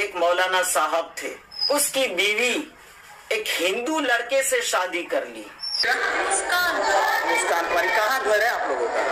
एक मौलाना साहब थे, उसकी बीवी एक हिंदू लड़के से शादी कर ली। मुस्कान पारी, कहाँ घर है आप लोगों का?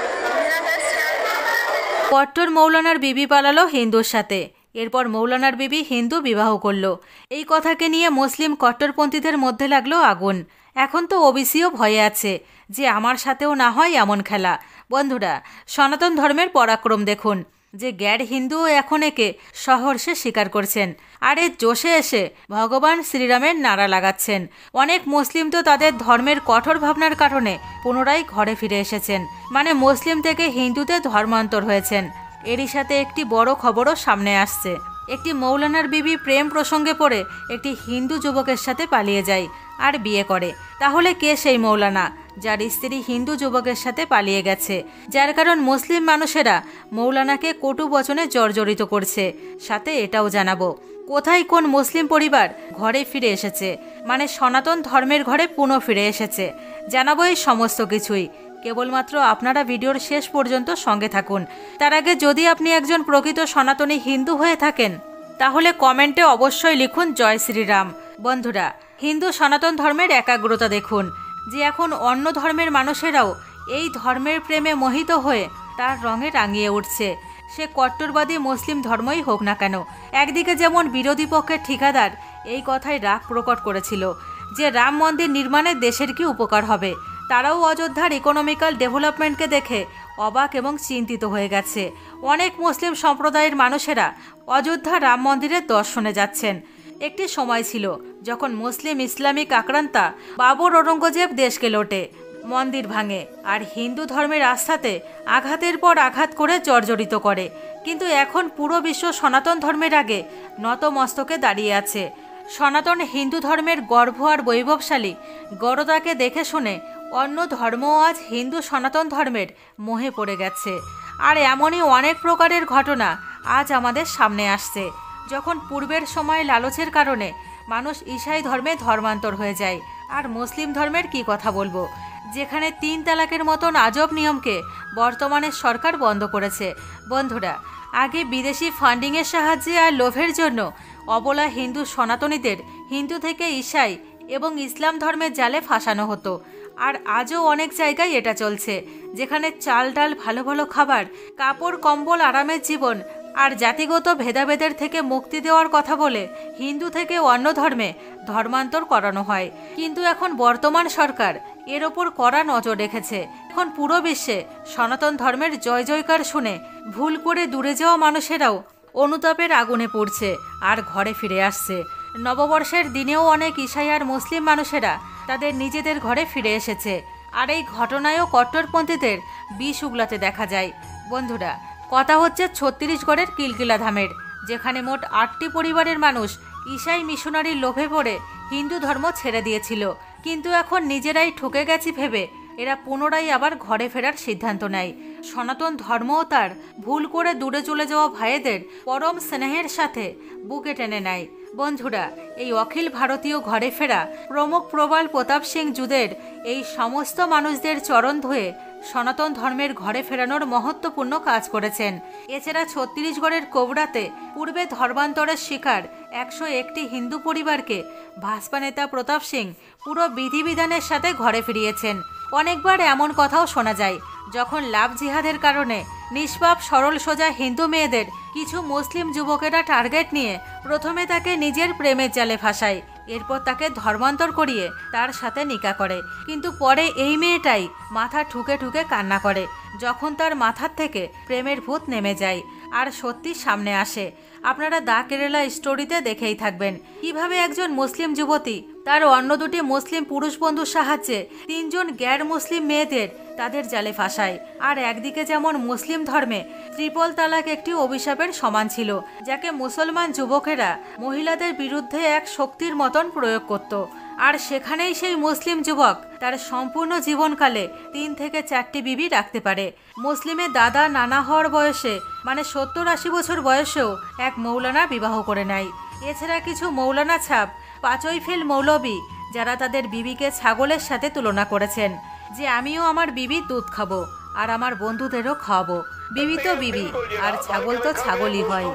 কট্টর মৌলানার বিবি পালালো হিন্দুর সাথে, এরপর মৌলানার বিবি হিন্দু বিবাহ করলো। এই কথাকে নিয়ে মুসলিম কট্টরপন্থীদের মধ্যে লাগলো আগুন। এখন তো ওবিসিও ভয়ে আছে যে আমার সাথেও না হয় এমন খেলা। বন্ধুরা, সনাতন ধর্মের পরাক্রম দেখুন, যে গ্যার হিন্দুও এখন একে সহর্ষে স্বীকার করছেন, আর এর জোশে এসে ভগবান শ্রীরামের নারা লাগাচ্ছেন। অনেক মুসলিম তো তাদের ধর্মের কঠোর ভাবনার কারণে পুনরায় ঘরে ফিরে এসেছেন, মানে মুসলিম থেকে হিন্দুতে ধর্মান্তর হয়েছেন। এরই সাথে একটি বড় খবরও সামনে আসছে। একটি মৌলানার বিবি প্রেম প্রসঙ্গে পড়ে একটি হিন্দু যুবকের সাথে পালিয়ে যায় আর বিয়ে করে। তাহলে কে সেই মৌলানা যার স্ত্রী হিন্দু যুবকের সাথে পালিয়ে গেছে, যার কারণ মুসলিম মানুষেরা মৌলানাকে কটু বচনে জর্জরিত করছে? সাথে এটাও জানাবো কোথায় কোন মুসলিম পরিবার ঘরে ফিরে এসেছে, মানে সনাতন ধর্মের ঘরে পুনঃ ফিরে এসেছে। জানাবো এই সমস্ত কিছুই। কেবলমাত্র আপনারা ভিডিওর শেষ পর্যন্ত সঙ্গে থাকুন। তার আগে যদি আপনি একজন প্রকৃত সনাতনী হিন্দু হয়ে থাকেন তাহলে কমেন্টে অবশ্যই লিখুন জয় শ্রীরাম। বন্ধুরা, হিন্দু সনাতন ধর্মের একাগ্রতা দেখুন, যে এখন অন্য ধর্মের মানুষেরাও এই ধর্মের প্রেমে মোহিত হয়ে তার রঙে রাঙিয়ে উঠছে। সে কট্টরবাদী মুসলিম ধর্মই হোক না কেন। একদিকে যেমন বিরোধী পক্ষের ঠিকাদার এই কথায় রাগ প্রকট করেছিল যে রাম মন্দির নির্মাণে দেশের কি উপকার হবে, তারাও অযোধ্যার ইকোনমিক্যাল ডেভেলপমেন্টকে দেখে অবাক এবং চিন্তিত হয়ে গেছে। অনেক মুসলিম সম্প্রদায়ের মানুষেরা অযোধ্যা রাম মন্দিরের দর্শনে যাচ্ছেন। একটি সময় ছিল যখন মুসলিম ইসলামিক আক্রান্তা বাবর ঔরঙ্গজেব দেশকে লোটে, মন্দির ভাঙে আর হিন্দু ধর্মের আস্থাতে আঘাতের পর আঘাত করে জর্জরিত করে। কিন্তু এখন পুরো বিশ্ব সনাতন ধর্মের আগে নতমস্তকে দাঁড়িয়ে আছে। সনাতন হিন্দু ধর্মের গর্ব আর বৈভবশালী গড়তাকে দেখে শুনে অন্য ধর্মও আজ হিন্দু সনাতন ধর্মের মোহে পড়ে গেছে। আর এমনই অনেক প্রকারের ঘটনা আজ আমাদের সামনে আসছে। যখন পূর্বের সময় লালচের কারণে মানুষ ঈসাই ধর্মে ধর্মান্তর হয়ে যায়, আর মুসলিম ধর্মের কি কথা বলবো, যেখানে 3 তালাকের মতন আজব নিয়মকে বর্তমানে সরকার বন্ধ করেছে। বন্ধুরা, আগে বিদেশি ফান্ডিংয়ের সাহায্যে আর লোভের জন্য অবলা হিন্দু সনাতনীদের হিন্দু থেকে ঈসাই এবং ইসলাম ধর্মের জালে ফাঁসানো হতো। আর আজও অনেক জায়গায় এটা চলছে, যেখানে চাল ডাল, ভালো ভালো খাবার, কাপড় কম্বল, আরামের জীবন আর জাতিগত ভেদাভেদের থেকে মুক্তি দেওয়ার কথা বলে হিন্দু থেকে অন্য ধর্মে ধর্মান্তর করানো হয়। কিন্তু এখন বর্তমান সরকার এর ওপর কড়া নজর রেখেছে। এখন পুরো বিশ্বে সনাতন ধর্মের জয় জয়কার শুনে ভুল করে দূরে যাওয়া মানুষেরাও অনুতাপের আগুনে পড়ছে আর ঘরে ফিরে আসছে। নববর্ষের দিনেও অনেক ঈসাই আর মুসলিম মানুষেরা তাদের নিজেদের ঘরে ফিরে এসেছে। আর এই ঘটনায়ও কট্টরপন্থীদের বিষ উগলাতে দেখা যায়। বন্ধুরা, কথা হচ্ছে ছত্তিশগড়ের কিলকিলা ধামের, যেখানে মোট 8টি পরিবারের মানুষ ঈসাই মিশনারির লোভে পড়ে হিন্দু ধর্ম ছেড়ে দিয়েছিল। কিন্তু এখন নিজেরাই ঠকে গেছি ভেবে এরা পুনরায় আবার ঘরে ফেরার সিদ্ধান্ত নেয়। সনাতন ধর্মও তার ভুল করে দূরে চলে যাওয়া ভাইয়েদের পরম স্নেহের সাথে বুকে টেনে নেয়। বন্ধুরা, এই অখিল ভারতীয় ঘরে ফেরা প্রমুখ প্রবাল প্রতাপ সিং জুদের এই সমস্ত মানুষদের চরণ ধুয়ে সনাতন ধর্মের ঘরে ফেরানোর মহত্বপূর্ণ কাজ করেছেন। এছাড়া ছত্তিশগড়ের কোবরাতে পূর্বে ধর্মান্তরের শিকার 101টি হিন্দু পরিবারকে ভাজপা নেতা প্রতাপ সিং পুরো বিধিবিধানের সাথে ঘরে ফিরিয়েছেন। অনেকবার এমন কথাও শোনা যায়, যখন লাভ জিহাদের কারণে নিষ্পাপ সরল সোজা হিন্দু মেয়েদের কিছু মুসলিম যুবকেরা টার্গেট নিয়ে প্রথমে তাকে নিজের প্রেমের জালে ফাঁসায়, এরপর তাকে ধর্মান্তর করিয়ে তার সাথে নিকা করে। কিন্তু পরে এই মেয়েটাই মাথা ঠুকে ঠুকে কান্না করে যখন তার মাথার থেকে প্রেমের ভূত নেমে যায় আর সত্যি সামনে আসে। আপনারা দা কেরালা স্টোরিতে দেখেই থাকবেন কিভাবে একজন মুসলিম যুবতী তার অন্য 2টি মুসলিম পুরুষ বন্ধুর সাহায্যে 3 জন গ্যার মুসলিম মেয়েদের তাদের জালে ফাঁসায়। আর একদিকে যেমন মুসলিম ধর্মে ট্রিপল তালাক একটি অভিশাপের সমান ছিল, যাকে মুসলমান যুবকেরা মহিলাদের বিরুদ্ধে এক শক্তির মতন প্রয়োগ করত। আর সেখানেই সেই মুসলিম যুবক তার সম্পূর্ণ জীবনকালে 3 থেকে 4টি বিবি রাখতে পারে। মুসলিমের দাদা নানা হওয়ার বয়সে, মানে 70-80 বছর বয়সেও এক মৌলানা বিবাহ করে নেয়। এছাড়া কিছু মৌলানা ছাপ 5 ফেল মৌলবী, যারা তাদের বিবিকে ছাগলের সাথে তুলনা করেছেন যে আমিও আমার বিবির দুধ খাবো আর আমার বন্ধুদেরও খাওয়াবো। বিবি তো বিবি, আর ছাগল তো ছাগলই হয়।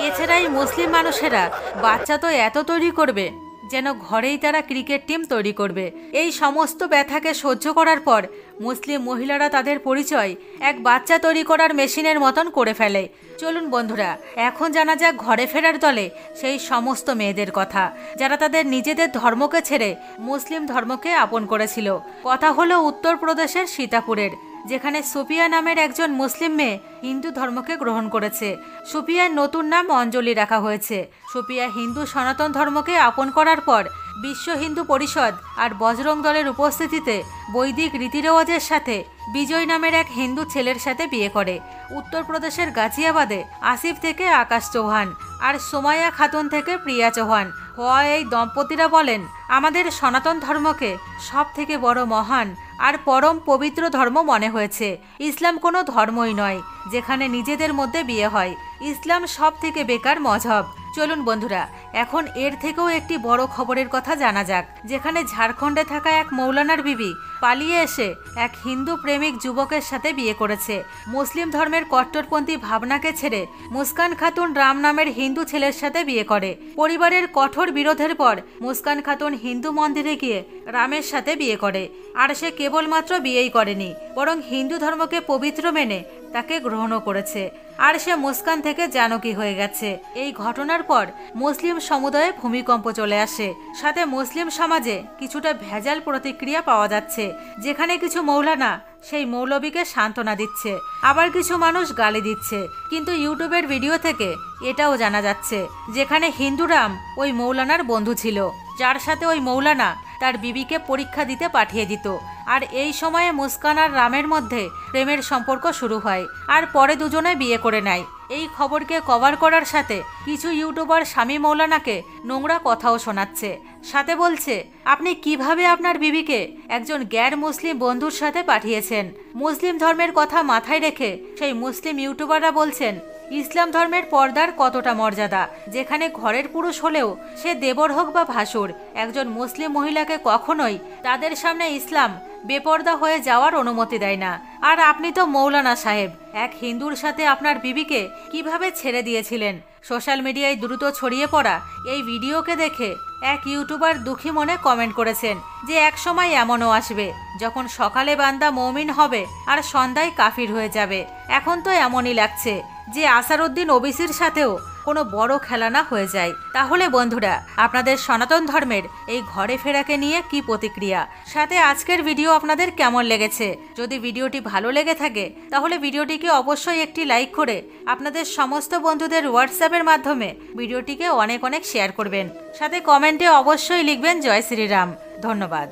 এছাড়া এই মুসলিম মানুষেরা বাচ্চা তো এত তৈরি করবে যেন ঘরেই তারা ক্রিকেট টিম তৈরি করবে। এই সমস্ত ব্যথাকে সহ্য করার পর মুসলিম মহিলারা তাদের পরিচয় এক বাচ্চা তৈরি করার মেশিনের মতন করে ফেলে। চলুন বন্ধুরা, এখন জানা যাক ঘরে ফেরার দলে সেই সমস্ত মেয়েদের কথা যারা তাদের নিজেদের ধর্মকে ছেড়ে মুসলিম ধর্মকে আপন করেছিল। কথা হলো উত্তরপ্রদেশের সীতাপুরের, যেখানে সুফিয়া নামের একজন মুসলিম মেয়ে হিন্দু ধর্মকে গ্রহণ করেছে। সুফিয়ার নতুন নাম অঞ্জলি রাখা হয়েছে। সুফিয়া হিন্দু সনাতন ধর্মকে আপন করার পর বিশ্ব হিন্দু পরিষদ আর বজরং দলের উপস্থিতিতে বৈদিক রীতিরেওয়াজের সাথে বিজয় নামের এক হিন্দু ছেলের সাথে বিয়ে করে। উত্তরপ্রদেশের গাজিয়াবাদে আসিফ থেকে আকাশ চৌহান আর সোমায়া খাতুন থেকে প্রিয়া চৌহান হওয়া এই দম্পতিরা বলেন, আমাদের সনাতন ধর্মকে সব থেকে বড় মহান আর পরম পবিত্র ধর্ম মনে হয়েছে। ইসলাম কোনো ধর্মই নয় যেখানে নিজেদের মধ্যে বিয়ে হয়। ইসলাম সব থেকে বেকার মজহব। চলুন বন্ধুরা, এখন এর থেকেও একটি বড় খবরের কথা জানা যাক, যেখানে ঝাড়খণ্ডে থাকা এক মৌলানার বিবি পালিয়ে এসে এক হিন্দু প্রেমিক যুবকের সাথে বিয়ে করেছে। মুসলিম ধর্মের কট্টরপন্থী ভাবনাকে ছেড়ে মুস্কান খাতুন রাম নামের হিন্দু ছেলের সাথে বিয়ে করে। পরিবারের কঠোর বিরোধের পর মুস্কান খাতুন হিন্দু মন্দিরে গিয়ে রামের সাথে বিয়ে করে। আর সে কেবলমাত্র বিয়েই করেনি, বরং হিন্দু ধর্মকে পবিত্র মেনে তাকে গ্রহণও করেছে। আর সে মুস্কান থেকে জানকী হয়ে গেছে। এই ঘটনার পর মুসলিম সমুদায়ে ভূমিকম্প চলে আসে। সাথে মুসলিম সমাজে কিছুটা ভেজাল প্রতিক্রিয়া পাওয়া যাচ্ছে, যেখানে কিছু মৌলানা সেই মৌলবীকে সান্ত্বনা দিচ্ছে, আবার কিছু মানুষ গালি দিচ্ছে। কিন্তু ইউটিউবের ভিডিও থেকে এটাও জানা যাচ্ছে যেখানে হিন্দুরাম ওই মৌলানার বন্ধু ছিল, যার সাথে ওই মৌলানা তার বিবিকে পরীক্ষা দিতে পাঠিয়ে দিত। আর এই সময়ে মুস্কান আর রামের মধ্যে প্রেমের সম্পর্ক শুরু হয়, আর পরে দুজনে বিয়ে করে নেয়। এই খবরকে কভার করার সাথে কিছু ইউটিউবার স্বামী মৌলানাকে নোংরা কথাও শোনাচ্ছে। সাথে বলছে, আপনি কিভাবে আপনার বিবিকে একজন গ্যার মুসলিম বন্ধুর সাথে পাঠিয়েছেন। মুসলিম ধর্মের কথা মাথায় রেখে সেই মুসলিম ইউটিউবাররা বলছেন, ইসলাম ধর্মের পর্দার কতটা মর্যাদা, যেখানে ঘরের পুরুষ হলেও সে দেবর হোক বা ভাসুর, একজন মুসলিম মহিলাকে কখনোই তাদের সামনে ইসলাম বেপর্দা হয়ে যাওয়ার অনুমতি দেয় না। আর আপনি তো মৌলানা সাহেব, এক হিন্দুর সাথে আপনার বিবিকে কিভাবে ছেড়ে দিয়েছিলেন। সোশ্যাল মিডিয়ায় দ্রুত ছড়িয়ে পড়া এই ভিডিওকে দেখে এক ইউটিউবার দুঃখী মনে কমেন্ট করেছেন যে এক সময় এমনও আসবে যখন সকালে বান্দা মৌমিন হবে আর সন্ধ্যায় কাফির হয়ে যাবে। এখন তো এমনই লাগছে যে আসারউদ্দিন ওবিসির সাথেও কোনো বড় খেলা না হয়ে যায়। তাহলে বন্ধুরা, আপনাদের সনাতন ধর্মের এই ঘরে ফেরাকে নিয়ে কি প্রতিক্রিয়া, সাথে আজকের ভিডিও আপনাদের কেমন লেগেছে? যদি ভিডিওটি ভালো লেগে থাকে তাহলে ভিডিওটিকে অবশ্যই একটি লাইক করে আপনাদের সমস্ত বন্ধুদের হোয়াটসঅ্যাপের মাধ্যমে ভিডিওটিকে অনেক অনেক শেয়ার করবেন। সাথে কমেন্টে অবশ্যই লিখবেন জয় শ্রীরাম। ধন্যবাদ।